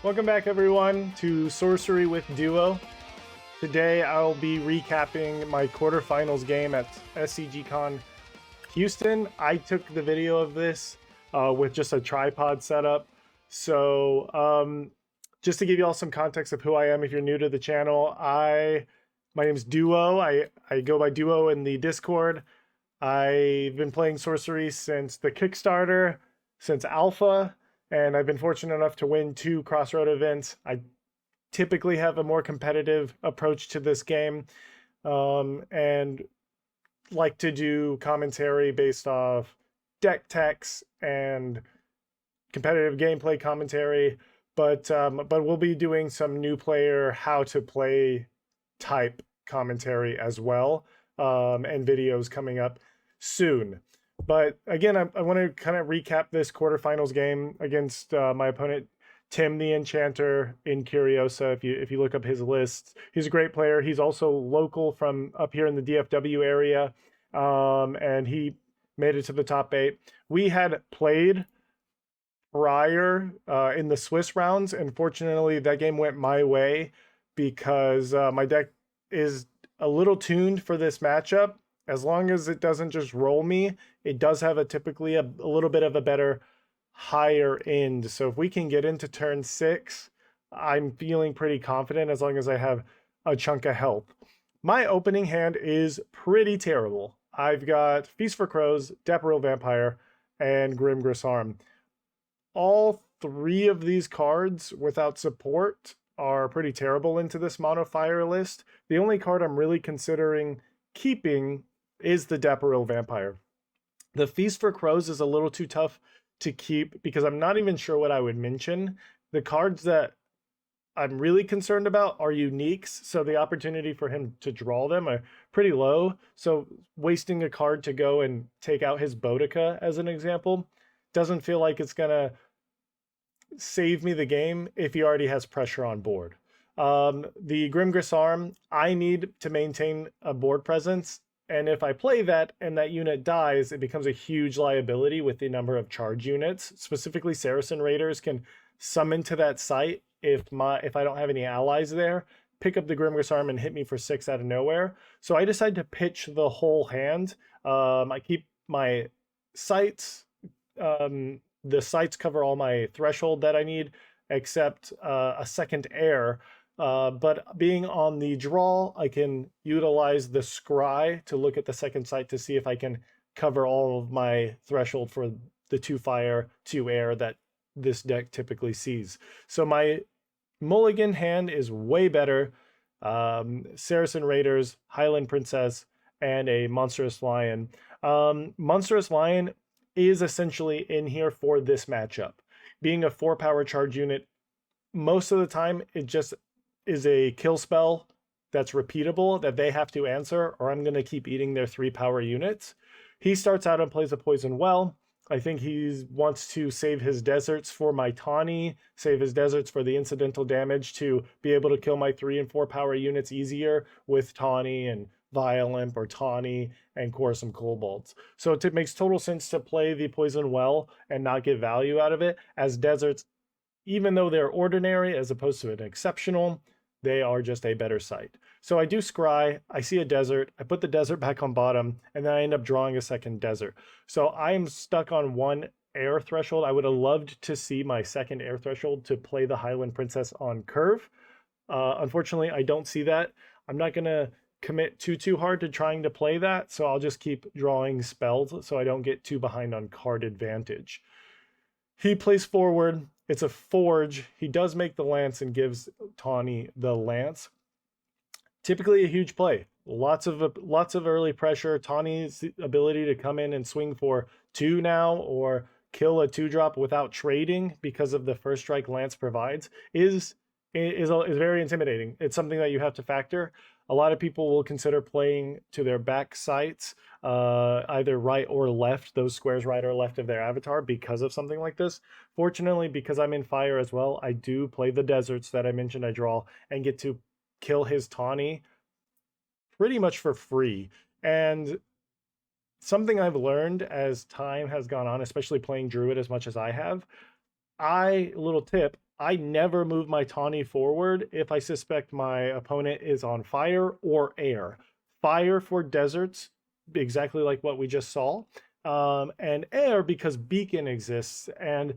Welcome back everyone to Sorcery with Duo. Today I'll be recapping my quarterfinals game at SCG Con Houston. I took the video of this with just a tripod setup. So just to give you all some context of who I am if you're new to the channel, my name's Duo. I go by Duo in the Discord. I've been playing Sorcery since the Kickstarter, since Alpha, and I've been fortunate enough to win 2 Crossroad events. I typically have a more competitive approach to this game and like to do commentary based off deck techs and competitive gameplay commentary, but we'll be doing some new player how to play type commentary as well, and videos coming up soon. But again, I want to kind of recap this quarterfinals game against my opponent, Tim the Enchanter in Curiosa. If you look up his list, he's a great player. He's also local from up here in the DFW area, and he made it to the top 8. We had played prior in the Swiss rounds, and fortunately that game went my way because my deck is a little tuned for this matchup. As long as it doesn't just roll me, it does have typically a little bit of a better higher end. So if we can get into turn 6, I'm feeling pretty confident as long as I have a chunk of health. My opening hand is pretty terrible. I've got Feast for Crows, Dapperil Vampire, and Grim Grisarm. All 3 of these cards without support are pretty terrible into this mono fire list. The only card I'm really considering keeping is the Dapperil Vampire. The Feast for Crows is a little too tough to keep because I'm not even sure what I would mention. The cards that I'm really concerned about are uniques, so the opportunity for him to draw them are pretty low. So wasting a card to go and take out his Boudica, as an example, doesn't feel like it's gonna save me the game if he already has pressure on board. The Grim Grisarm, I need to maintain a board presence, and if I play that and that unit dies, it becomes a huge liability with the number of charge units. Specifically, Saracen Raiders can summon to that site if I don't have any allies there, pick up the Grim Grisarm and hit me for 6 out of nowhere. So I decide to pitch the whole hand. I keep my sites. The sites cover all my threshold that I need, except a second air. But being on the draw, I can utilize the scry to look at the second site to see if I can cover all of my threshold for the 2 fire, 2 air that this deck typically sees. So my mulligan hand is way better. Saracen Raiders, Highland Princess, and a Monstrous Lion. Monstrous Lion is essentially in here for this matchup. Being a 4-power charge unit, most of the time it just is a kill spell that's repeatable that they have to answer, or I'm going to keep eating their 3-power units. He starts out and plays a Poison Well. I think he wants to save his deserts for my Tawny, save his deserts for the incidental damage to be able to kill my 3 and 4-power units easier with Tawny and Violent or Tawny and Quarrelsome Kobolds. So it makes total sense to play the Poison Well and not get value out of it, as deserts, even though they're ordinary as opposed to an exceptional, they are just a better site. So I do scry, I see a desert, I put the desert back on bottom, and then I end up drawing a second desert. So I'm stuck on 1 air threshold. I would have loved to see my second air threshold to play the Highland Princess on curve. Unfortunately, I don't see that. I'm not going to commit too hard to trying to play that, so I'll just keep drawing spells so I don't get too behind on card advantage. He plays forward. It's a Forge. He does make the Lance and gives Tawny the Lance. Typically a huge play. Lots of early pressure. Tawny's ability to come in and swing for 2 now, or kill a 2-drop without trading because of the first strike Lance provides is very intimidating. It's something that you have to factor. A lot of people will consider playing to their back sites, either right or left, those squares right or left of their avatar, because of something like this. Fortunately, because I'm in fire as well, I do play the deserts that I mentioned I draw and get to kill his Tawny pretty much for free. And something I've learned as time has gone on, especially playing Druid as much as I have, little tip, I never move my Tawny forward if I suspect my opponent is on fire or air. Fire for deserts, exactly like what we just saw, and air because beacon exists, and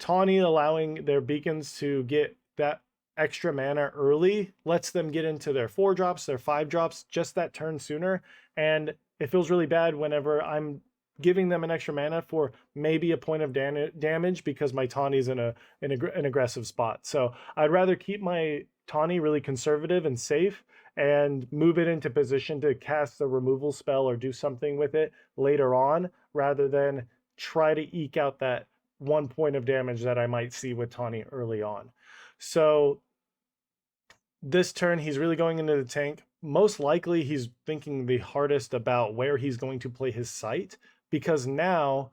Tawny allowing their beacons to get that extra mana early lets them get into their 4 drops, their 5 drops, just that turn sooner. And it feels really bad whenever I'm giving them an extra mana for maybe a point of damage because my Tawny's in an aggressive spot. So I'd rather keep my Tawny really conservative and safe and move it into position to cast a removal spell or do something with it later on, rather than try to eke out that 1 point of damage that I might see with Tawny early on. So this turn, he's really going into the tank. Most likely, he's thinking the hardest about where he's going to play his site, because now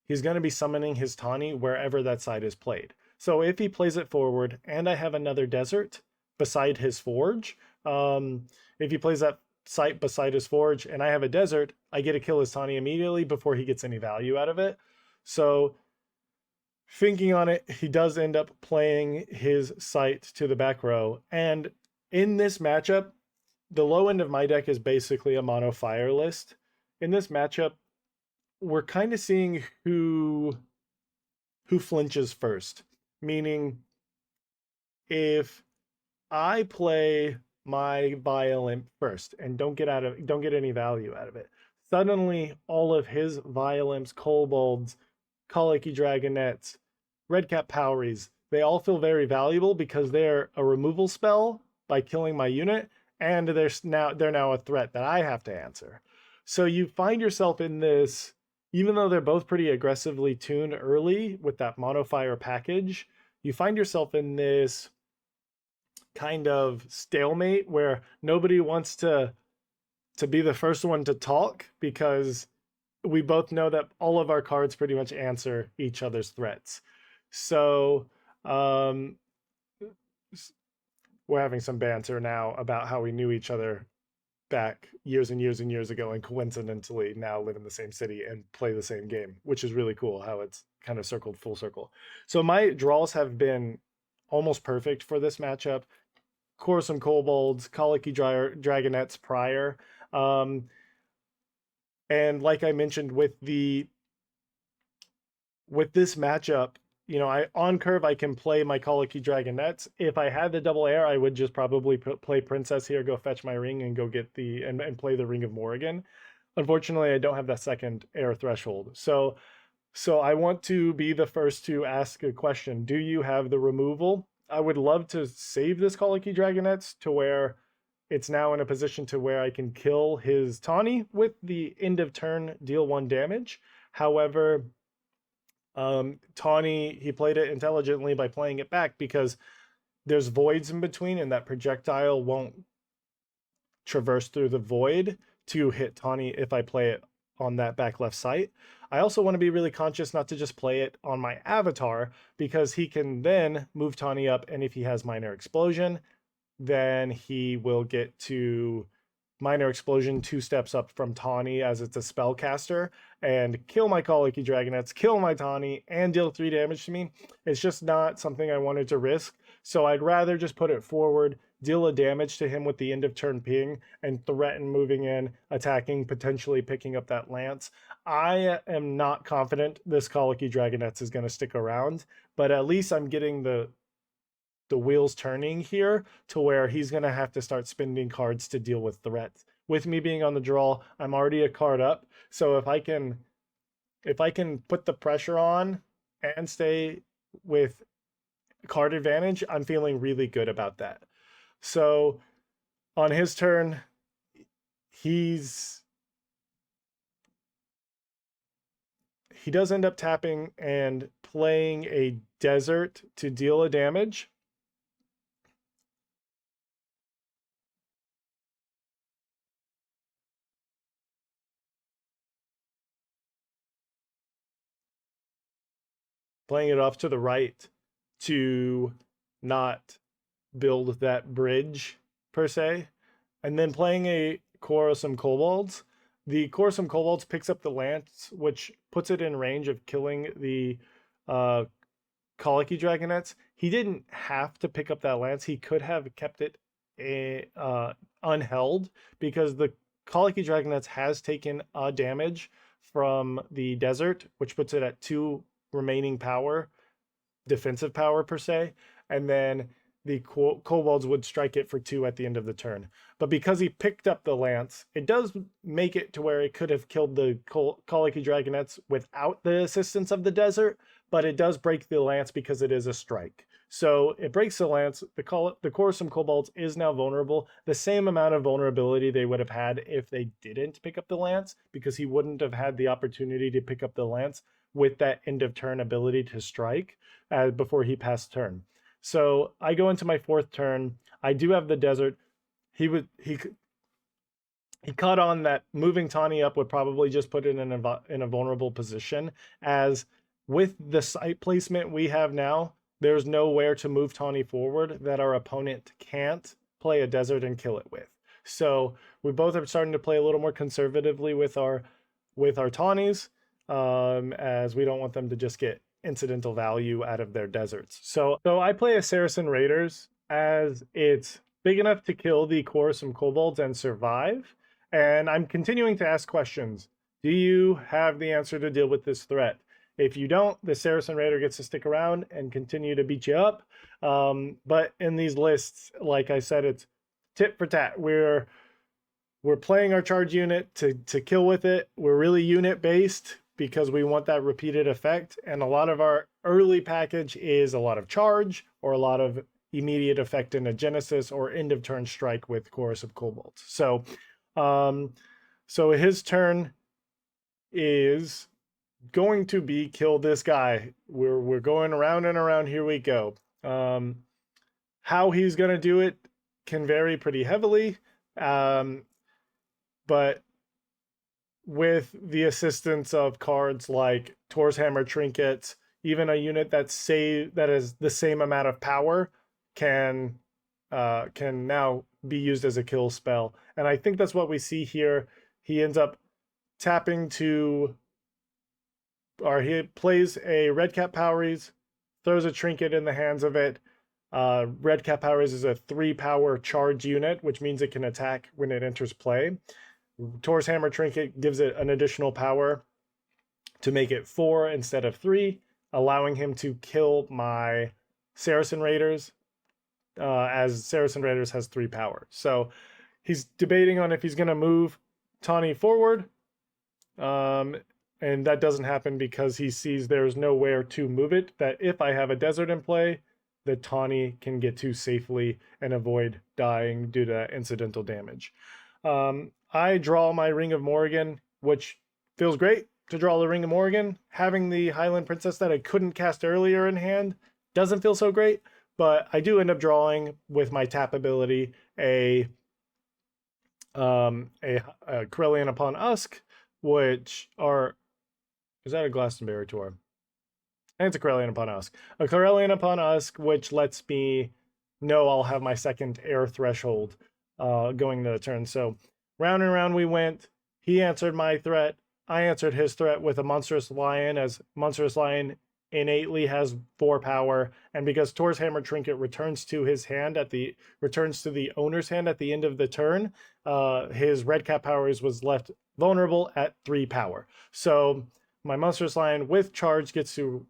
he's going to be summoning his Tawny wherever that site is played. So if he plays it forward and I have another desert beside his forge, if he plays that site beside his forge and I have a desert, I get to kill his Tawny immediately before he gets any value out of it. So thinking on it, he does end up playing his site to the back row. And in this matchup, the low end of my deck is basically a mono fire list. In this matchup, we're kind of seeing who flinches first. Meaning, if I play my Violent first and don't get any value out of it, suddenly all of his Violence, Kobolds, Colicky Dragonettes, Redcap Poweries, they all feel very valuable because they're a removal spell by killing my unit, and they're now a threat that I have to answer. So you find yourself in this, even though they're both pretty aggressively tuned early with that monofire package, you find yourself in this kind of stalemate where nobody wants to be the first one to talk, because we both know that all of our cards pretty much answer each other's threats. So we're having some banter now about how we knew each other back years and years and years ago, and coincidentally now live in the same city and play the same game, which is really cool how it's kind of circled full circle. So my draws have been almost perfect for this matchup. Some Kobolds, Colicky Dragonettes prior. And like I mentioned with this matchup, on curve, I can play my Colicky Dragonettes. If I had the double air, I would just probably play Princess here, go fetch my ring, and go get and play the Ring of Morrigan. Unfortunately, I don't have that second air threshold. So I want to be the first to ask a question. Do you have the removal? I would love to save this Colicky Dragonettes to where it's now in a position to where I can kill his Tawny with the end of turn, deal 1 damage. However, Tawny, he played it intelligently by playing it back because there's voids in between, and that projectile won't traverse through the void to hit Tawny if I play it on that back left site. I also want to be really conscious not to just play it on my avatar, because he can then move Tawny up, and if he has Minor Explosion, then he will get to Minor Explosion 2 steps up from Tawny as it's a spellcaster and kill my Colicky Dragonettes, kill my Tawny, and deal 3 damage to me. It's just not something I wanted to risk. So I'd rather just put it forward, deal a damage to him with the end of turn ping, and threaten moving in, attacking, potentially picking up that lance. I am not confident this Colicky Dragonettes is going to stick around, but at least I'm getting the wheels turning here to where he's going to have to start spending cards to deal with threats. With me being on the draw, I'm already a card up. So if I can put the pressure on and stay with card advantage, I'm feeling really good about that. So on his turn, he does end up tapping and playing a desert to deal a damage. Playing it off to the right to not build that bridge per se, and then playing a Quarterfinals Kobolds. The Quarterfinals Kobolds picks up the lance, which puts it in range of killing the Colicky Dragonets, he didn't have to pick up that lance. He could have kept it unheld, because the Colicky Dragonets has taken a damage from the desert, which puts it at 2 remaining power, defensive power per se, and then the kobolds would strike it for 2 at the end of the turn. But because he picked up the lance, it does make it to where it could have killed the Colicky Dragonets without the assistance of the desert, but it does break the lance because it is a strike. So it breaks the lance. The Quarterfinals Kobolds is now vulnerable, the same amount of vulnerability they would have had if they didn't pick up the lance, because he wouldn't have had the opportunity to pick up the lance with that end of turn ability to strike before he passed turn. So I go into my 4th turn. I do have the desert. He caught on that moving Tawny up would probably just put it in a vulnerable position, as with the site placement we have now, there's nowhere to move Tawny forward that our opponent can't play a desert and kill it with. So we both are starting to play a little more conservatively with our Tawnies, as we don't want them to just get incidental value out of their deserts. So I play a Saracen Raiders, as it's big enough to kill the Quarterfinals Kobolds and survive. And I'm continuing to ask questions. Do you have the answer to deal with this threat? If you don't, the Saracen Raider gets to stick around and continue to beat you up. But in these lists, like I said, it's tit for tat. We're playing our charge unit to kill with it. We're really unit based, because we want that repeated effect. And a lot of our early package is a lot of charge, or a lot of immediate effect in a Genesis, or end of turn strike with Chorus of Kobolds. So his turn is going to be kill this guy. We're going around and around. Here we go. How he's going to do it can vary pretty heavily. But with the assistance of cards like Tor's Hammer Trinkets, even a unit that is the same amount of power can now be used as a kill spell. And I think that's what we see here. He ends up tapping to, or he plays a Redcap Poweries, throws a trinket in the hands of it. Redcap Poweries is a 3-power charge unit, which means it can attack when it enters play. Tor's Hammer Trinket gives it an additional power to make it 4 instead of 3, allowing him to kill my Saracen Raiders, as Saracen Raiders has 3 power. So he's debating on if he's going to move Tawny forward, and that doesn't happen because he sees there's nowhere to move it, that if I have a desert in play, the Tawny can get to safely and avoid dying due to incidental damage. I draw my Ring of Morrigan, which feels great to draw the Ring of Morrigan. Having the Highland Princess that I couldn't cast earlier in hand doesn't feel so great, but I do end up drawing with my tap ability a Corellian Upon Usk, which is that a Glastonbury tour? And it's a Corellian Upon Usk. A Corellian Upon Usk, which lets me know I'll have my second air threshold going to the turn. So round and round we went. He answered my threat. I answered his threat with a Monstrous Lion, as Monstrous Lion innately has 4 power, and because Tor's Hammer Trinket returns to his hand returns to the owner's hand at the end of the turn, his Redcap Powers was left vulnerable at 3 power. So my Monstrous Lion with charge gets to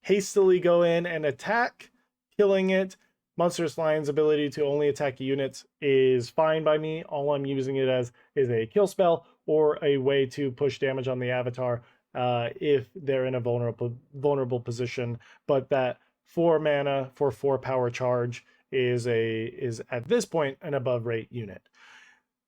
hastily go in and attack, killing it. Monstrous Lion's ability to only attack units is fine by me. All I'm using it as is a kill spell, or a way to push damage on the avatar if they're in a vulnerable position. But that 4 mana for 4 power charge is at this point an above rate unit.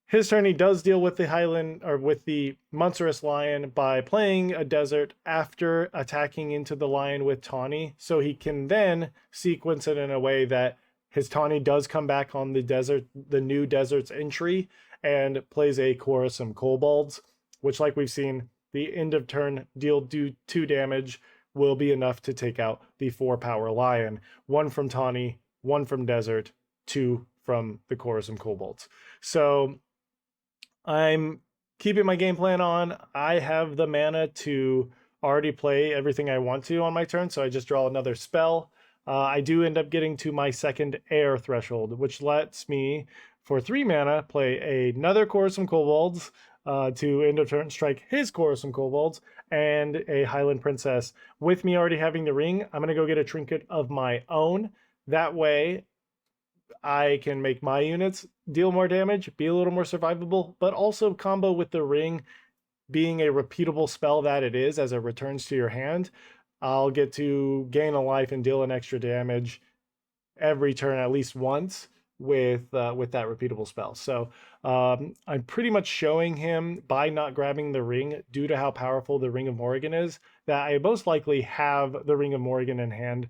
His turn, he does deal with the Monstrous Lion by playing a desert after attacking into the lion with Tawny, so he can then sequence it in a way that his Tawny does come back on the new desert's entry, and plays a Quarterfinals Kobolds, which, like we've seen, the end of turn deal 2 damage will be enough to take out the 4 power lion. 1 from Tawny, 1 from desert, 2 from the Quarterfinals Kobolds. So I'm keeping my game plan on. I have the mana to already play everything I want to on my turn, so I just draw another spell. I do end up getting to my second air threshold, which lets me, for 3 mana, play another Quarterfinals Kobolds to end of turn strike his Quarterfinals Kobolds and a Highland Princess. With me already having the ring, I'm going to go get a trinket of my own. That way, I can make my units deal more damage, be a little more survivable, but also combo with the ring being a repeatable spell that it is as it returns to your hand. I'll get to gain a life and deal an extra damage every turn at least once with that repeatable spell. So I'm pretty much showing him by not grabbing the ring, due to how powerful the Ring of Morrigan is, that I most likely have the Ring of Morrigan in hand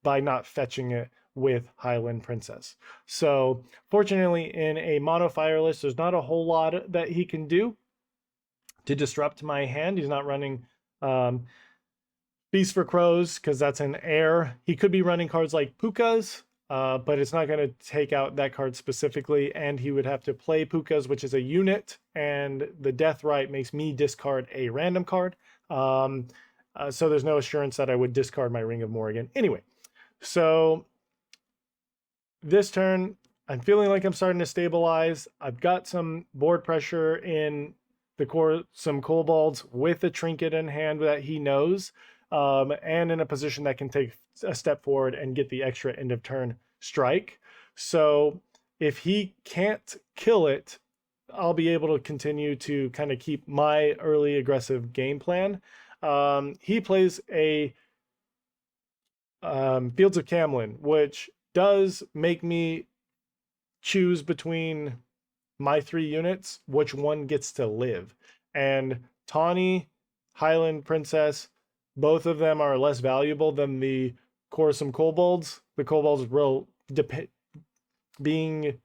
by not fetching it with Highland Princess. So fortunately, in a mono fireless, there's not a whole lot that he can do to disrupt my hand. He's not running Feast for Crows because that's an air. He could be running cards like Pukas, but it's not going to take out that card specifically, and he would have to play Pukas, which is a unit, and the Death Right makes me discard a random card. So there's no assurance that I would discard my Ring of Morrigan. Anyway, so this turn, I'm feeling like I'm starting to stabilize. I've got some board pressure in the core, some kobolds with a trinket in hand that he knows, and in a position that can take a step forward and get the extra end of turn strike. So if he can't kill it, I'll be able to continue to kind of keep my early aggressive game plan. He plays a Fields of Camlin, which does make me choose between my 3 units, which one gets to live. And Tawny, Highland Princess, both of them are less valuable than the Quarterfinals Kobolds. The Kobolds will being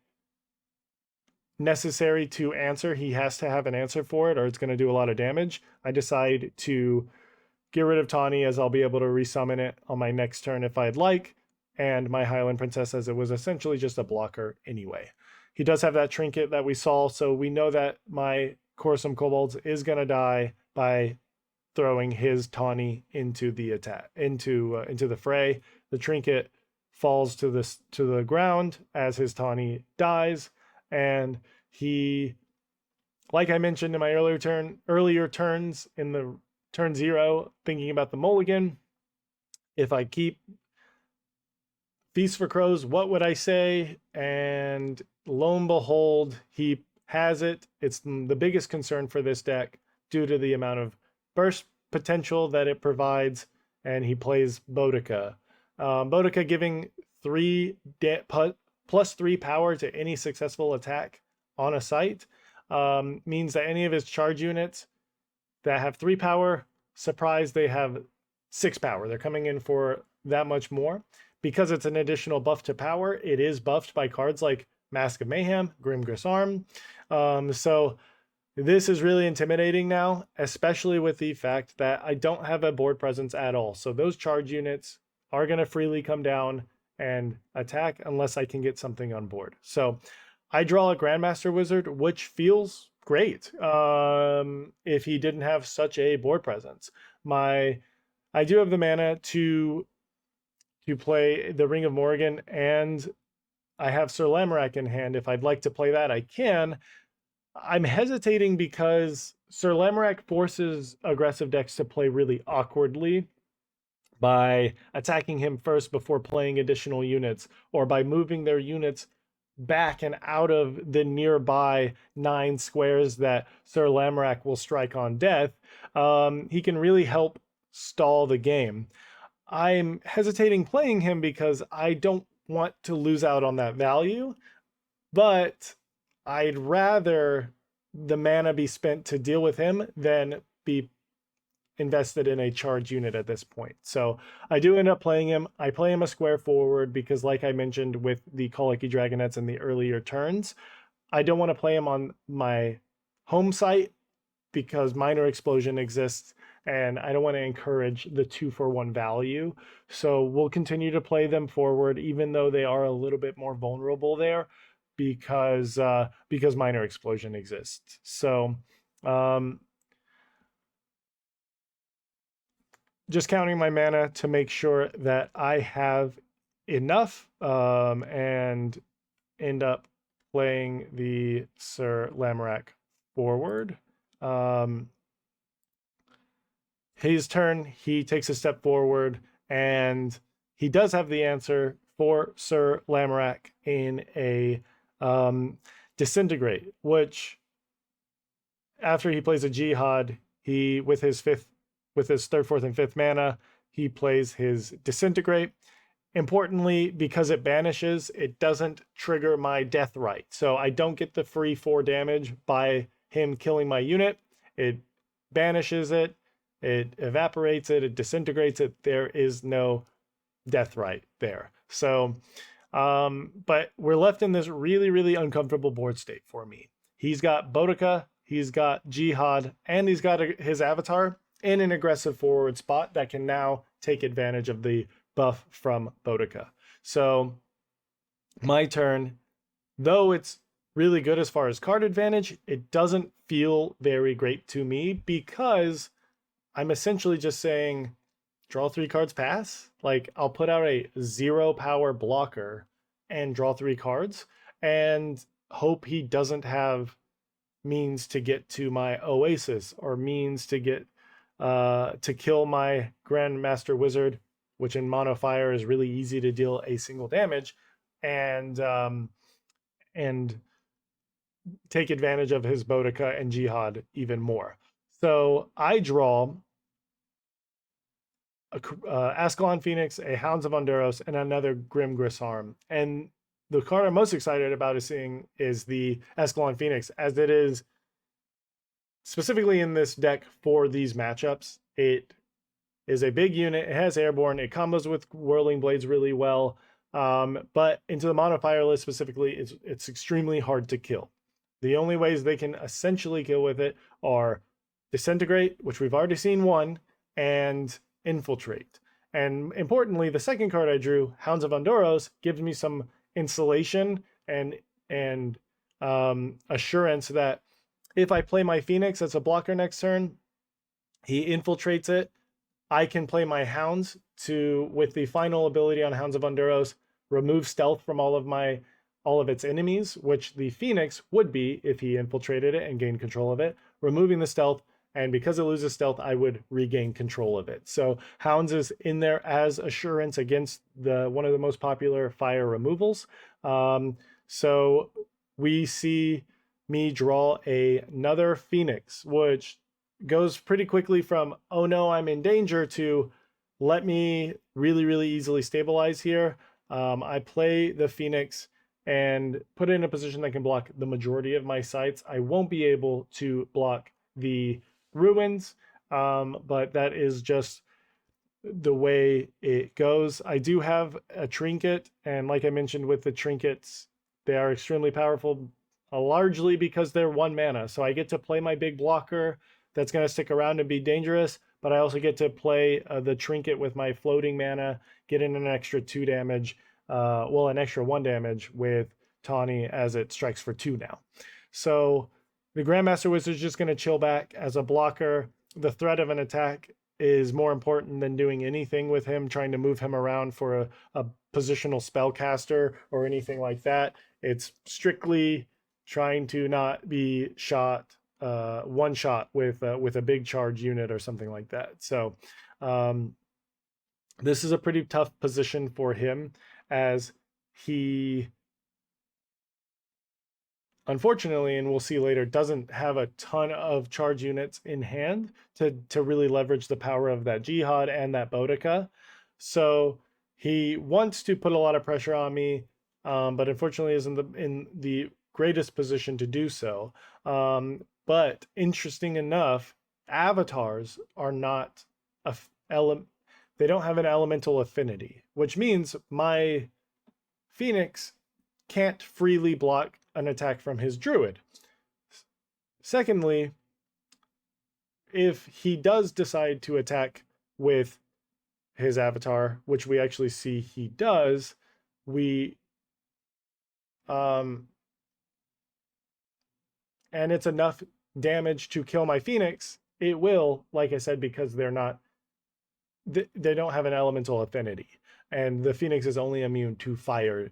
necessary to answer. He has to have an answer for it, or it's going to do a lot of damage. I decide to get rid of Tawny, as I'll be able to resummon it on my next turn if I'd like, and my Highland Princess, as it was essentially just a blocker anyway. He does have that trinket that we saw, so we know that my Quarterfinals Kobolds is going to die by throwing his Tawny into the attack, into the fray. The trinket falls to the ground as his Tawny dies, and he, like I mentioned in my earlier turns in the turn 0, thinking about the mulligan, if I keep Feast for Crows, what would I say? And lo and behold, he has it. It's the biggest concern for this deck due to the amount of burst potential that it provides, and he plays Boudica. Boudica giving +3 power to any successful attack on a site means that any of his charge units that have 3 power, surprise, they have 6 power. They're coming in for that much more. Because it's an additional buff to power, it is buffed by cards like Mask of Mayhem, Grimgris Arm. So this is really intimidating now, especially with the fact that I don't have a board presence at all. So those charge units are going to freely come down and attack unless I can get something on board. So I draw a Grandmaster Wizard, which feels great if he didn't have such a board presence. I do have the mana to play the Ring of Morrigan, and I have Sir Lamorak in hand. If I'd like to play that, I can. I'm hesitating because Sir Lamorak forces aggressive decks to play really awkwardly by attacking him first before playing additional units, or by moving their units back and out of the nearby 9 squares that Sir Lamorak will strike on death. He can really help stall the game. I'm hesitating playing him because I don't want to lose out on that value, but I'd rather the mana be spent to deal with him than be invested in a charge unit at this point. So I do end up playing him. I play him a square forward because, like I mentioned with the Colicky Dragonets in the earlier turns, I don't want to play him on my home site because Minor Explosion exists, and I don't want to encourage the 2-for-1 value. So we'll continue to play them forward, even though they are a little bit more vulnerable there, because Minor Explosion exists. So just counting my mana to make sure that I have enough, and end up playing the Sir Lamorak forward. His turn, he takes a step forward, and he does have the answer for Sir Lamorak in a disintegrate, which after he plays a jihad, he with his third, fourth, and fifth mana, he plays his disintegrate. Importantly, because it banishes, it doesn't trigger my death right. So I don't get the free 4 damage by him killing my unit. It banishes it, it evaporates it, it disintegrates it. There is no death right there. So, but we're left in this really, really uncomfortable board state for me. He's got Boudica, he's got Jihad, and he's got his avatar in an aggressive forward spot that can now take advantage of the buff from Boudica. So my turn, though it's really good as far as card advantage, it doesn't feel very great to me because I'm essentially just saying draw 3 cards, pass. Like I'll put out a 0 power blocker and draw 3 cards and hope he doesn't have means to get to my Oasis or means to get to kill my Grandmaster Wizard, which in mono fire is really easy to deal a single damage, and take advantage of his Boudica and Jihad even more. So I draw a Ascalon Phoenix, a Hounds of Honduras, and another Grim Grisarm. And the card I'm most excited about is seeing is the Ascalon Phoenix, as it is specifically in this deck for these matchups. It is a big unit. It has airborne. It combos with Whirling Blades really well. But into the mono fire list specifically, it's extremely hard to kill. The only ways they can essentially kill with it are Disintegrate, which we've already seen one, and Infiltrate. And importantly, the second card I drew, Hounds of Honduras, gives me some insulation and assurance that if I play my Phoenix as a blocker next turn, he infiltrates it. I can play my Hounds to, with the final ability on Hounds of Honduras, remove stealth from all of its enemies, which the Phoenix would be if he infiltrated it and gained control of it, removing the stealth. And because it loses stealth, I would regain control of it. So Hounds is in there as assurance against one of the most popular fire removals. So we see me draw another Phoenix, which goes pretty quickly from, oh no, I'm in danger, to let me really, really easily stabilize here. I play the Phoenix and put it in a position that can block the majority of my sites. I won't be able to block the ruins, but that is just the way it goes. I do have a trinket, and like I mentioned with the trinkets, they are extremely powerful, largely because they're 1 mana. So I get to play my big blocker that's going to stick around and be dangerous, but I also get to play the trinket with my floating mana, get in an extra 2 damage, an extra 1 damage with Tawny as it strikes for 2 now. So the Grandmaster Wizard is just going to chill back as a blocker. The threat of an attack is more important than doing anything with him, trying to move him around for a positional spellcaster or anything like that. It's strictly trying to not be shot, one shot with a big charge unit or something like that. So this is a pretty tough position for him, as he, unfortunately, and we'll see later, doesn't have a ton of charge units in hand to really leverage the power of that Jihad and that Boudica. So he wants to put a lot of pressure on me, but unfortunately isn't in the greatest position to do so. But interesting enough, avatars are not they don't have an elemental affinity, which means my Phoenix can't freely block an attack from his Druid. Secondly, if he does decide to attack with his avatar, which we actually see he does, and it's enough damage to kill my Phoenix, it will, like I said, because they're not they don't have an elemental affinity, and the Phoenix is only immune to fire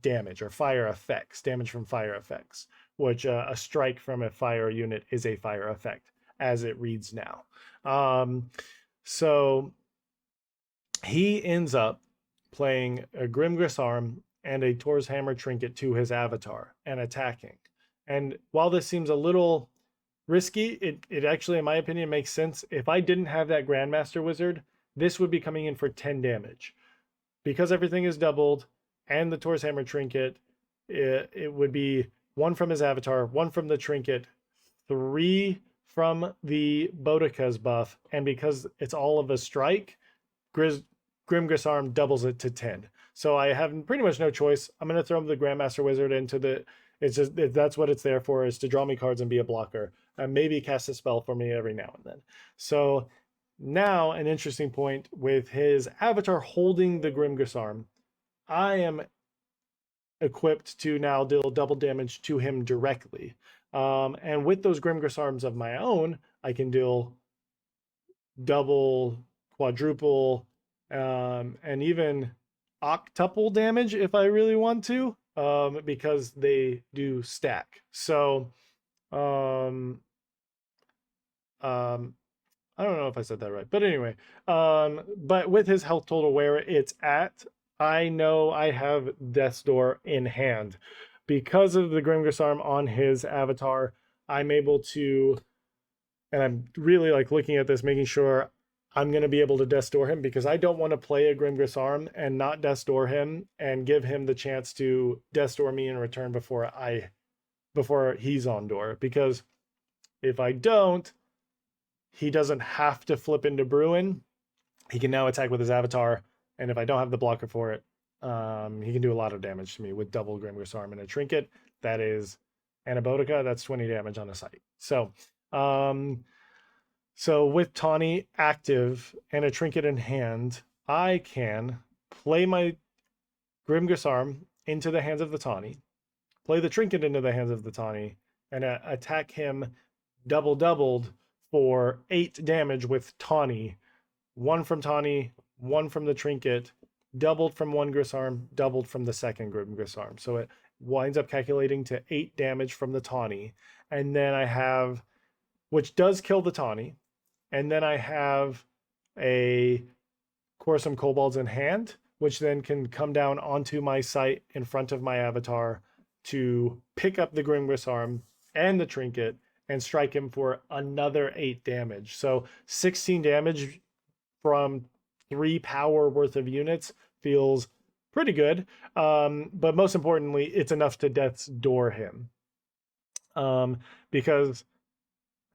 damage or fire effects, damage from fire effects, which a strike from a fire unit is a fire effect as it reads now. So he ends up playing a Grimgris Arm and a Tor's Hammer Trinket to his avatar and attacking. And while this seems a little risky, it actually, in my opinion, makes sense. If I didn't have that Grandmaster Wizard, this would be coming in for 10 damage. Because everything is doubled and the Tor's Hammer Trinket, it would be 1 from his avatar, 1 from the Trinket, 3 from the Boudica's buff, and because it's all of a strike, Grimgris Arm doubles it to 10. So I have pretty much no choice. I'm going to throw the Grandmaster Wizard into the... It's just, that's what it's there for, is to draw me cards and be a blocker. And maybe cast a spell for me every now and then. So now an interesting point with his avatar holding the Grimgris Arm. I am equipped to now deal double damage to him directly. And with those Grimgris Arms of my own, I can deal double, quadruple, and even octuple damage if I really want to, because they do stack. So, I don't know if I said that right, but anyway, but with his health total where it's at, I know I have Death's Door in hand. Because of the Grimgris Arm on his avatar, I'm able to, and I'm really like looking at this, making sure I'm going to be able to Death's Door him, because I don't want to play a Grimgris Arm and not Death's Door him and give him the chance to Death's Door me in return before he's on door. Because if I don't, he doesn't have to flip into Bruin. He can now attack with his avatar, and if I don't have the blocker for it, he can do a lot of damage to me with double Grimgris Arm and a Trinket. That is Anabolica. That's 20 damage on a site. So, so with Tawny active and a Trinket in hand, I can play my Grimgris Arm into the hands of the Tawny, play the Trinket into the hands of the Tawny, and attack him doubled for 8 damage with Tawny. 1 from Tawny, 1 from the Trinket, doubled from one Gris Arm, doubled from the second Gris Arm. So it winds up calculating to 8 damage from the Tawny. And then I have, which does kill the Tawny. And then I have a Quarterfinals Kobolds in hand, which then can come down onto my site in front of my avatar to pick up the Grimgris Arm and the Trinket and strike him for another 8 damage. So 16 damage from 3 power worth of units feels pretty good. But most importantly, it's enough to Death's Door him. Because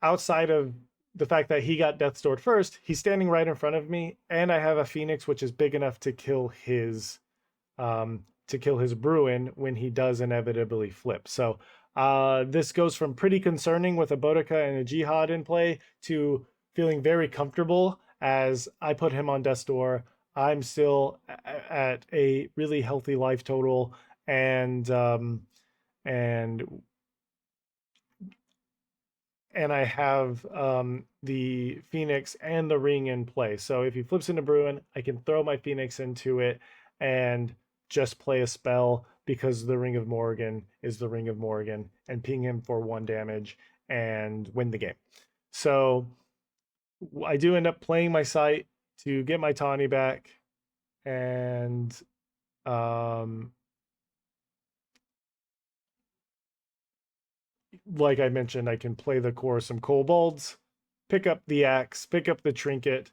outside of the fact that he got Death's Door first, he's standing right in front of me, and I have a Phoenix which is big enough to kill his Bruin when he does inevitably flip. So this goes from pretty concerning with a Boudica and a Jihad in play to feeling very comfortable as I put him on Death's Door. I'm still at a really healthy life total, and I have the Phoenix and the Ring in play. So if he flips into Bruin, I can throw my Phoenix into it and just play a spell, because the Ring of Morrigan is the Ring of Morrigan, and ping him for 1 damage and win the game. So I do end up playing my site to get my Tawny back, and like I mentioned, I can play the some Kobolds, pick up the axe, pick up the Trinket,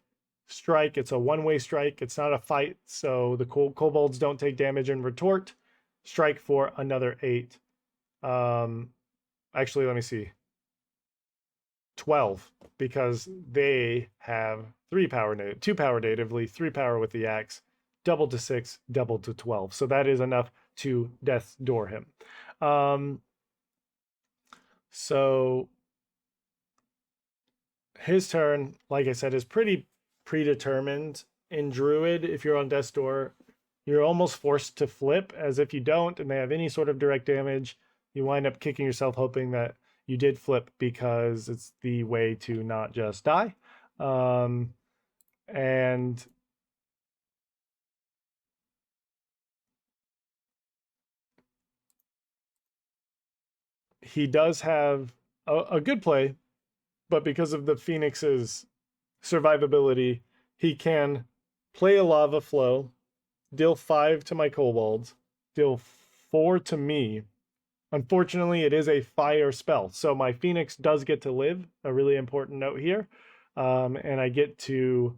strike. It's a one-way strike. It's not a fight, so the Kobolds don't take damage and retort. Strike for another 8. Actually, let me see. 12, because they have 3 power, 2 power natively, 3 power with the axe, double to 6, double to 12. So that is enough to Death's Door him. So his turn, like I said, is pretty predetermined. In Druid, if you're on Death's Door, you're almost forced to flip, as if you don't and they have any sort of direct damage, you wind up kicking yourself hoping that you did flip, because it's the way to not just die. And he does have a good play, but because of the Phoenix's survivability, he can play a lava flow, deal 5 to my kobold, deal 4 to me. Unfortunately, it is a fire spell, so my Phoenix does get to live, a really important note here. And I get to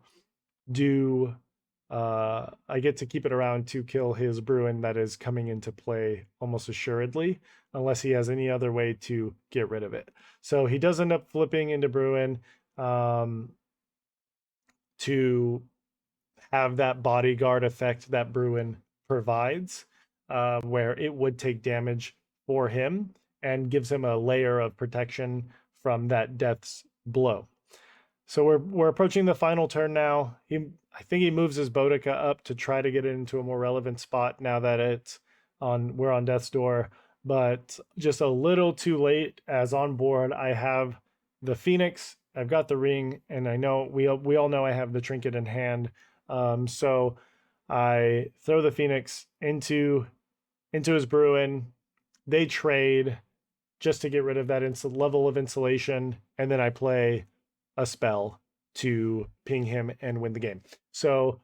do I get to keep it around to kill his Bruin that is coming into play almost assuredly, unless he has any other way to get rid of it. So he does end up flipping into Bruin to have that bodyguard effect that Bruin provides, where it would take damage for him and gives him a layer of protection from that death's blow. So we're approaching the final turn now. I think he moves his Boudica up to try to get it into a more relevant spot now that we're on death's door, but just a little too late, as on board I have the Phoenix, I've got the ring, and I know we all know I have the trinket in hand. So I throw the Phoenix into his Bruin. They trade just to get rid of that level of insulation, and then I play a spell to ping him and win the game. So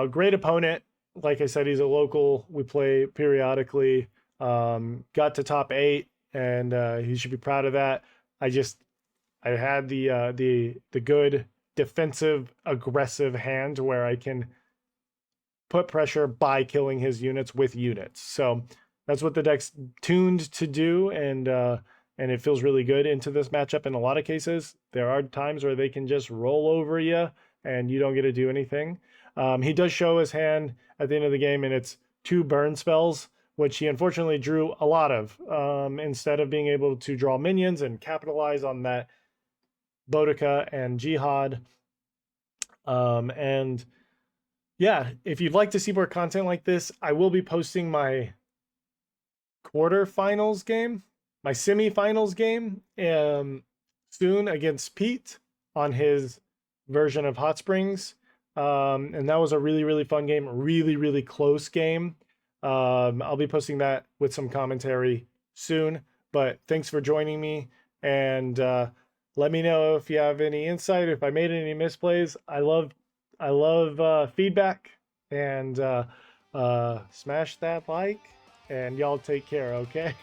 great opponent. Like I said, he's a local. We play periodically. Got to top 8, and he should be proud of that. I had the good defensive aggressive hand where I can put pressure by killing his units with units. So that's what the deck's tuned to do, and it feels really good into this matchup in a lot of cases. There are times where they can just roll over you and you don't get to do anything. He does show his hand at the end of the game, and it's 2 burn spells, which he unfortunately drew a lot of, instead of being able to draw minions and capitalize on that Boudica and Jihad. And yeah, if you'd like to see more content like this, I will be posting my quarterfinals game, my semifinals game, soon against Pete on his version of Hot Springs. And that was a really, really fun game, really, really close game. I'll be posting that with some commentary soon, but thanks for joining me, and let me know if you have any insight, if I made any misplays. I love feedback, and smash that like, and y'all take care, okay?